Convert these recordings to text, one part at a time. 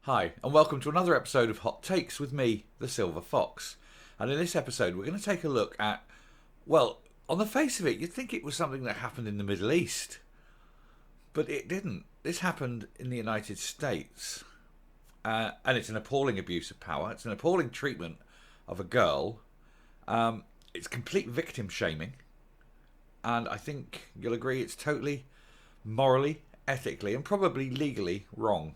Hi, and welcome to another episode of Hot Takes with me, the Silver Fox. And in this episode, we're going to take a look at, well, on the face of it, you'd think it was something that happened in the Middle East. But it didn't. This happened in the United States. And it's an appalling abuse of power. It's an appalling treatment of a girl. It's complete victim shaming. And I think you'll agree it's totally morally, ethically, and probably legally wrong.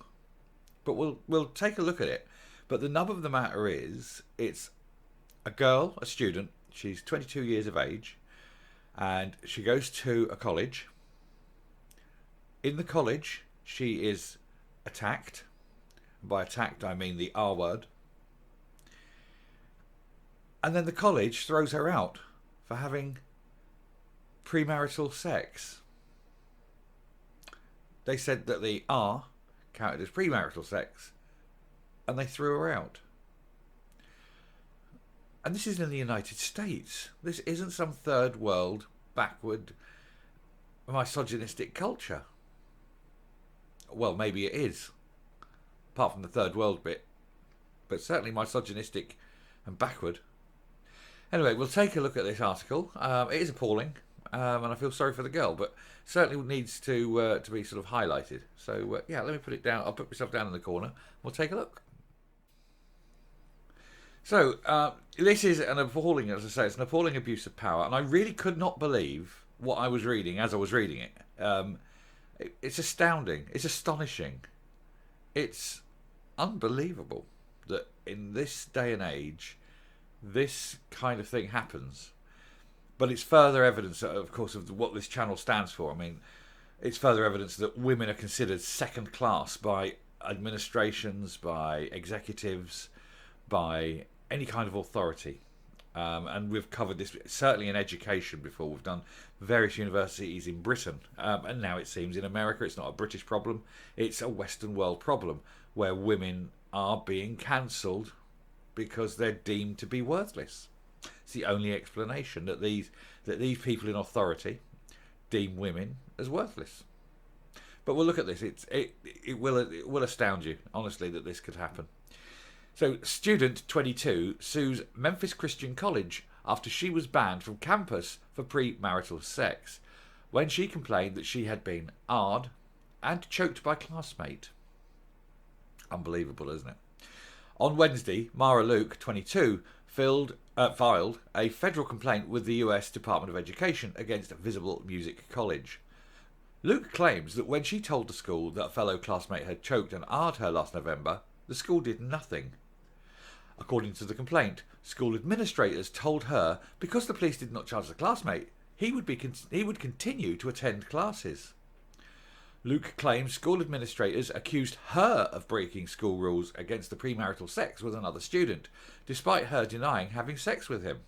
But we'll take a look at it. But the nub of the matter is, it's a girl, a student. She's 22 years of age, and she goes to a college. In the college, she is attacked. By attacked, I mean the R word. And then the college throws her out for having premarital sex. They said that the R counted as premarital sex, and they threw her out. And this is in the United States. This isn't some third world, backward, misogynistic culture. Well, maybe it is, apart from the third world bit, but certainly misogynistic and backward. Anyway, we'll take a look at this article. It is appalling, and I feel sorry for the girl, but certainly needs to be sort of highlighted. So yeah, let me put it down. I'll put myself down in the corner. We'll take a look. So this is an appalling, as I say, it's an appalling abuse of power, and I really could not believe what I was reading as I was reading it. It's astounding. It's astonishing. It's unbelievable that in this day and age, this kind of thing happens. But it's further evidence, of course, of what this channel stands for. I mean, it's further evidence that women are considered second class by administrations, by executives, by any kind of authority. And we've covered this certainly in education before. We've done various universities in Britain. And now it seems in America it's not a British problem. It's a Western world problem where women are being cancelled because they're deemed to be worthless. It's the only explanation that these people in authority deem women as worthless. But we'll look at this. It will astound you, honestly, that this could happen. So, student 22 sues Memphis Christian College after she was banned from campus for premarital sex when she complained that she had been r'd and choked by classmate. Unbelievable, isn't it? On Wednesday, Mara Luke, 22, filed a federal complaint with the US Department of Education against Visible Music College. Luke claims that when she told the school that a fellow classmate had choked and r'd her last November, the school did nothing. According to the complaint, school administrators told her because the police did not charge the classmate, he would continue to attend classes. Luke claims school administrators accused her of breaking school rules against the premarital sex with another student, despite her denying having sex with him.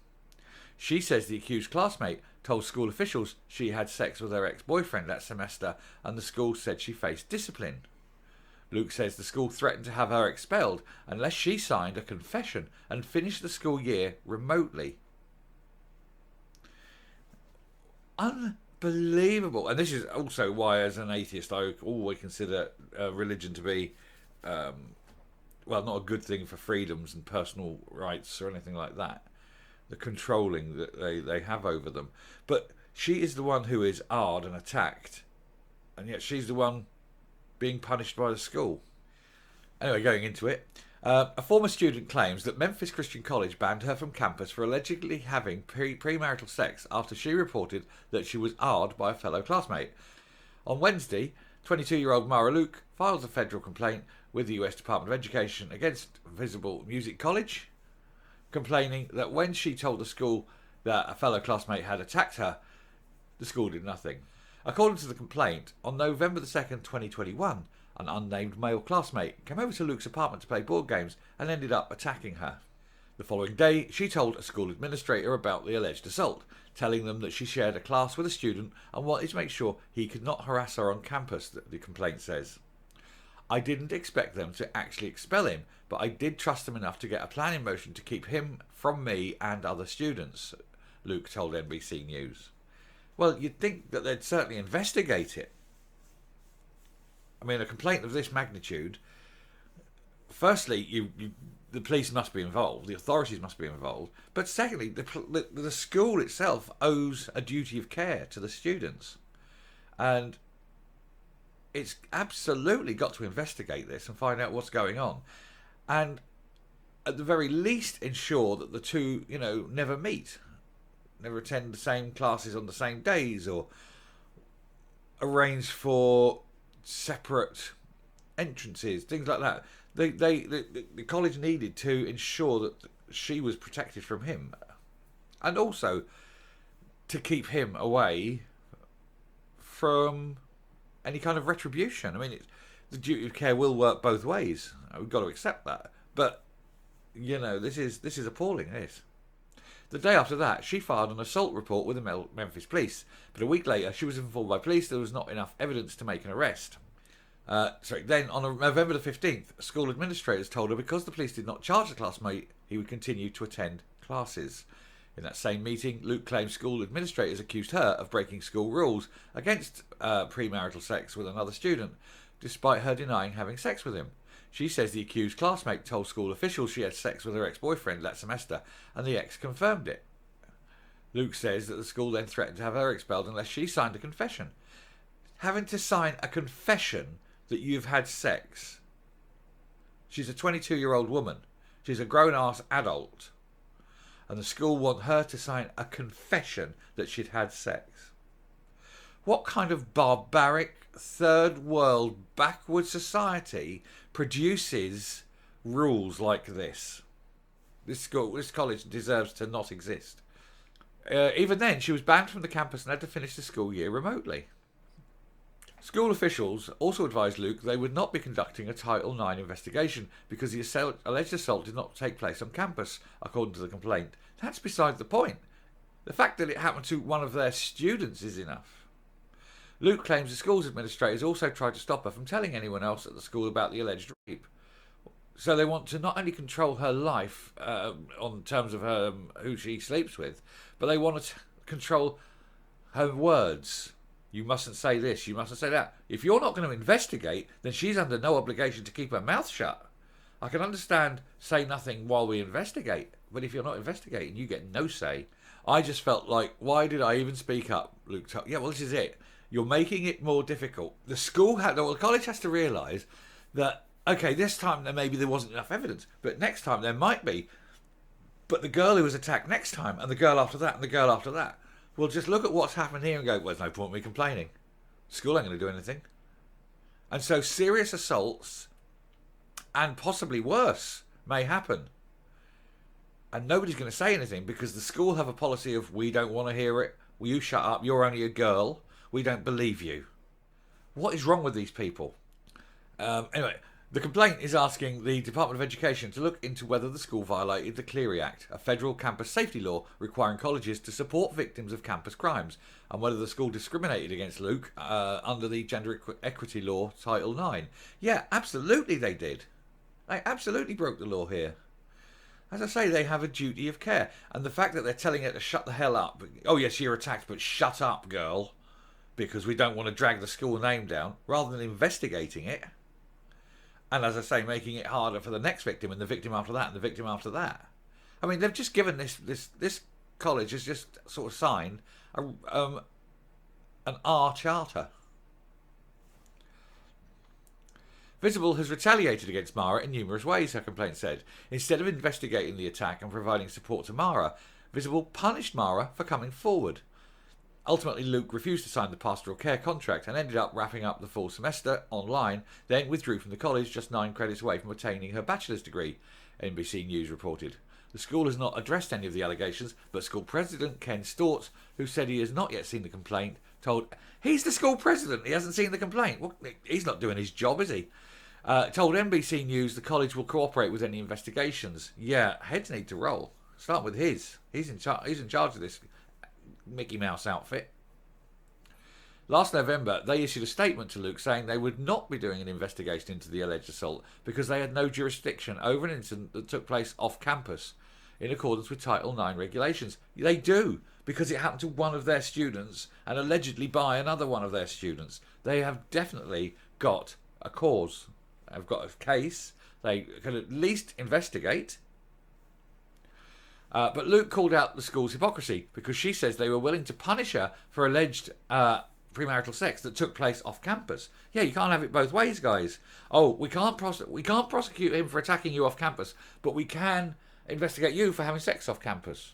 She says the accused classmate told school officials she had sex with her ex-boyfriend that semester, and the school said she faced discipline. Luke says the school threatened to have her expelled unless she signed a confession and finished the school year remotely. Unbelievable. And this is also why, as an atheist, I always consider religion to be, not a good thing for freedoms and personal rights or anything like that. The controlling that they have over them. But she is the one who is r'd and attacked, and yet she's the one being punished by the school. Anyway, going into it. A former student claims that Memphis Christian College banned her from campus for allegedly having premarital sex after she reported that she was r'd by a fellow classmate. On Wednesday, 22-year-old Mara Luke files a federal complaint with the US Department of Education against Visible Music College, complaining that when she told the school that a fellow classmate had attacked her, the school did nothing. According to the complaint, on November the 2nd, 2021, an unnamed male classmate came over to Luke's apartment to play board games and ended up attacking her. The following day, she told a school administrator about the alleged assault, telling them that she shared a class with a student and wanted to make sure he could not harass her on campus, the complaint says. I didn't expect them to actually expel him, but I did trust them enough to get a plan in motion to keep him from me and other students, Luke told NBC News. Well, you'd think that they'd certainly investigate it. I mean, a complaint of this magnitude, firstly, the police must be involved, the authorities must be involved, but secondly, the school itself owes a duty of care to the students, and it's absolutely got to investigate this and find out what's going on, and at the very least ensure that the two, never meet, never attend the same classes on the same days, or arrange for separate entrances, things like that. The college needed to ensure that she was protected from him, and also to keep him away from any kind of retribution. I mean, the duty of care will work both ways. We've got to accept that. But this is appalling. This. The day after that, she filed an assault report with the Memphis police, but a week later, she was informed by police there was not enough evidence to make an arrest. Then on November the 15th, school administrators told her because the police did not charge the classmate, he would continue to attend classes. In that same meeting, Luke claims school administrators accused her of breaking school rules against premarital sex with another student, despite her denying having sex with him. She says the accused classmate told school officials she had sex with her ex-boyfriend that semester, and the ex confirmed it. Luke says that the school then threatened to have her expelled unless she signed a confession. Having to sign a confession that you've had sex. She's a 22-year-old woman. She's a grown-ass adult. And the school want her to sign a confession that she'd had sex. What kind of barbaric, third world, backward society produces rules like this? This college deserves to not exist. Even then, she was banned from the campus and had to finish the school year remotely. School officials also advised Luke they would not be conducting a Title IX investigation because the alleged assault did not take place on campus, according to the complaint. That's beside the point. The fact that it happened to one of their students is enough. Luke claims the school's administrators also tried to stop her from telling anyone else at the school about the alleged rape. So they want to not only control her life on terms of her who she sleeps with, but they want to control her words. You mustn't say this, you mustn't say that. If you're not going to investigate, then she's under no obligation to keep her mouth shut. I can understand say nothing while we investigate, but if you're not investigating, you get no say. I just felt like, why did I even speak up? Luke told, yeah, well, this is it. You're making it more difficult. The college has to realise that, okay, this time maybe there wasn't enough evidence, but next time there might be. But the girl who was attacked next time, and the girl after that, and the girl after that, we'll just look at what's happened here and go, well, there's no point in me complaining. School ain't going to do anything. And so serious assaults, and possibly worse, may happen. And nobody's going to say anything because the school have a policy of, we don't want to hear it. Will you shut up? You're only a girl. We don't believe you. What is wrong with these people? Anyway, the complaint is asking the Department of Education to look into whether the school violated the Clery Act, a federal campus safety law requiring colleges to support victims of campus crimes, and whether the school discriminated against Luke under the Gender Equity Law, Title IX. Yeah, absolutely they did. They absolutely broke the law here. As I say, they have a duty of care. And the fact that they're telling her to shut the hell up. Oh, yes, you're attacked, but shut up, girl. Because we don't want to drag the school name down, rather than investigating it. And as I say, making it harder for the next victim and the victim after that and the victim after that. I mean, they've just given this college has just sort of signed an R charter. Visible has retaliated against Mara in numerous ways, her complaint said. Instead of investigating the attack and providing support to Mara, Visible punished Mara for coming forward. Ultimately, Luke refused to sign the pastoral care contract and ended up wrapping up the full semester online, then withdrew from the college just 9 credits away from attaining her bachelor's degree, NBC News reported. The school has not addressed any of the allegations, but school president Ken Stortz, who said he has not yet seen the complaint, told... He's the school president, he hasn't seen the complaint. Well, he's not doing his job, is he? Told NBC News the college will cooperate with any investigations. Yeah, heads need to roll. Start with his. He's in charge of this Mickey Mouse outfit. Last November, they issued a statement to Luke saying they would not be doing an investigation into the alleged assault because they had no jurisdiction over an incident that took place off campus in accordance with Title IX regulations. They do, because it happened to one of their students and allegedly by another one of their students. They have definitely got a cause. They've got a case. They can at least investigate. But Luke called out the school's hypocrisy because she says they were willing to punish her for alleged premarital sex that took place off campus. Yeah, you can't have it both ways, guys. Oh, we can't prosecute him for attacking you off campus, but we can investigate you for having sex off campus.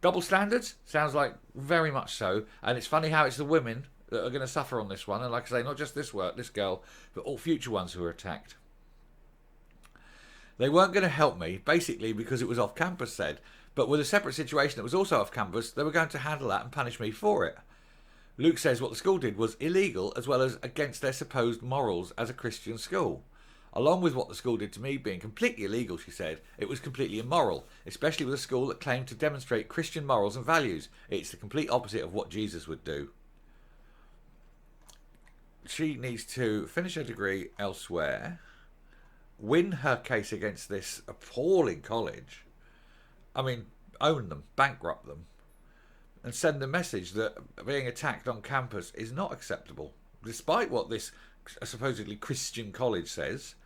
Double standards? Sounds like very much so. And it's funny how it's the women that are going to suffer on this one. And like I say, not just this girl, but all future ones who are attacked. They weren't going to help me, basically because it was off campus, said. But with a separate situation that was also off campus, they were going to handle that and punish me for it. Luke says what the school did was illegal as well as against their supposed morals as a Christian school. Along with what the school did to me being completely illegal, she said, it was completely immoral, especially with a school that claimed to demonstrate Christian morals and values. It's the complete opposite of what Jesus would do. She needs to finish her degree elsewhere, win her case against this appalling college, I mean, own them, bankrupt them, and send the message that being attacked on campus is not acceptable. Despite what this supposedly Christian college says,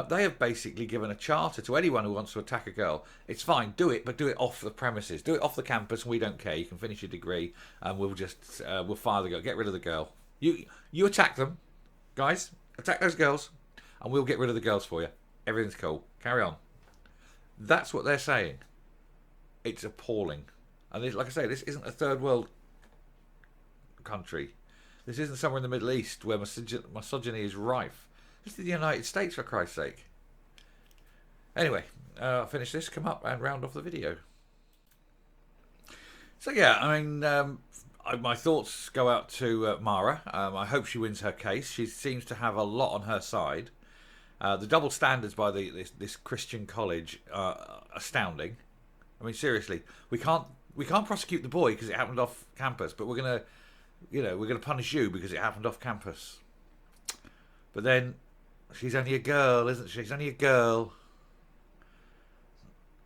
they have basically given a charter to anyone who wants to attack a girl. It's fine, do it, but do it off the premises. Do it off the campus, and we don't care. You can finish your degree, and we'll fire the girl, get rid of the girl. You attack them, guys, attack those girls, and we'll get rid of the girls for you. Everything's cool. Carry on. That's what they're saying. It's appalling. And like I say, this isn't a third world country. This isn't somewhere in the Middle East where misogyny is rife. This is the United States, for Christ's sake. Anyway, I'll finish this, come up and round off the video. So yeah, I mean, my thoughts go out to Mara. I hope she wins her case. She seems to have a lot on her side. The double standards by this Christian college are astounding. I mean, seriously, we can't prosecute the boy because it happened off campus, but we're gonna punish you because it happened off campus. But then she's only a girl, isn't she? She's only a girl.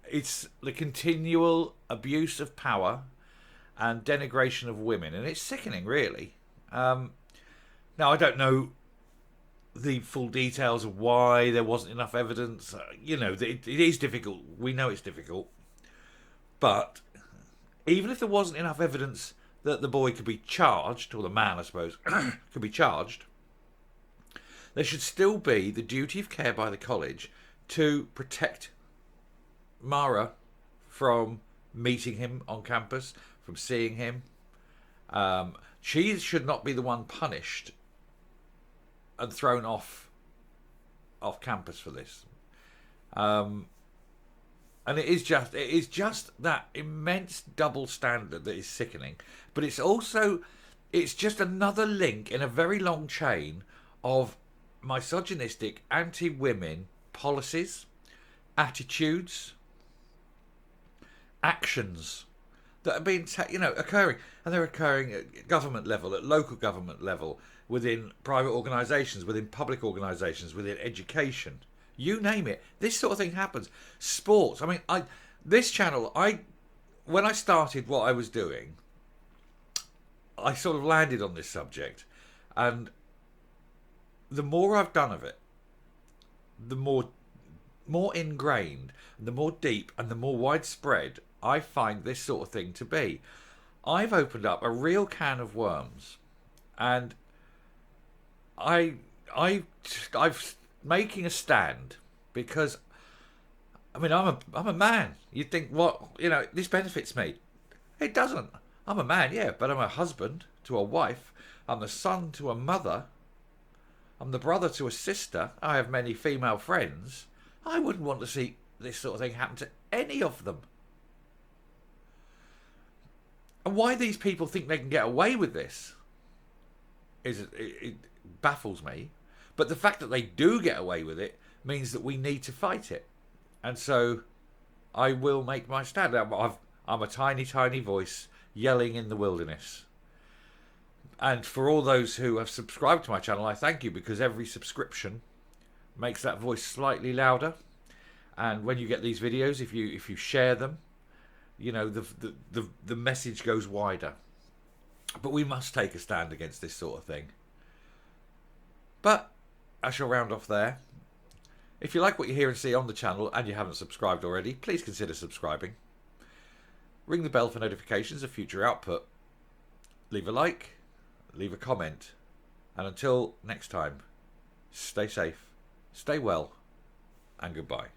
It's the continual abuse of power and denigration of women, and it's sickening, really. Now, I don't know the full details of why there wasn't enough evidence. It is difficult. We know it's difficult. But even if there wasn't enough evidence that the boy could be charged, or the man, I suppose, could be charged, there should still be the duty of care by the college to protect Mara from meeting him on campus, from seeing him. She should not be the one punished and thrown off campus for this. And it is just that immense double standard that is sickening. But it's just another link in a very long chain of misogynistic, anti-women policies, attitudes, actions that are being occurring, and they're occurring at government level, at local government level, within private organisations, within public organisations, within education. You name it. This sort of thing happens. Sports. I mean, this channel, when I started what I was doing, I sort of landed on this subject, and the more I've done of it, the more ingrained, and the more deep, and the more widespread I find this sort of thing to be. I've opened up a real can of worms, and I'm making a stand because, I mean, I'm a man. You'd think, this benefits me. It doesn't. I'm a man, yeah, but I'm a husband to a wife. I'm the son to a mother. I'm the brother to a sister. I have many female friends. I wouldn't want to see this sort of thing happen to any of them. And why these people think they can get away with this it baffles me. But the fact that they do get away with it means that we need to fight it. And so I will make my stand. I'm a tiny, tiny voice yelling in the wilderness. And for all those who have subscribed to my channel, I thank you, because every subscription makes that voice slightly louder. And when you get these videos, if you share them, the message goes wider. But we must take a stand against this sort of thing. But I shall round off there. If you like what you hear and see on the channel and you haven't subscribed already, please consider subscribing. Ring the bell for notifications of future output. Leave a like, leave a comment, and until next time, stay safe, stay well, and goodbye.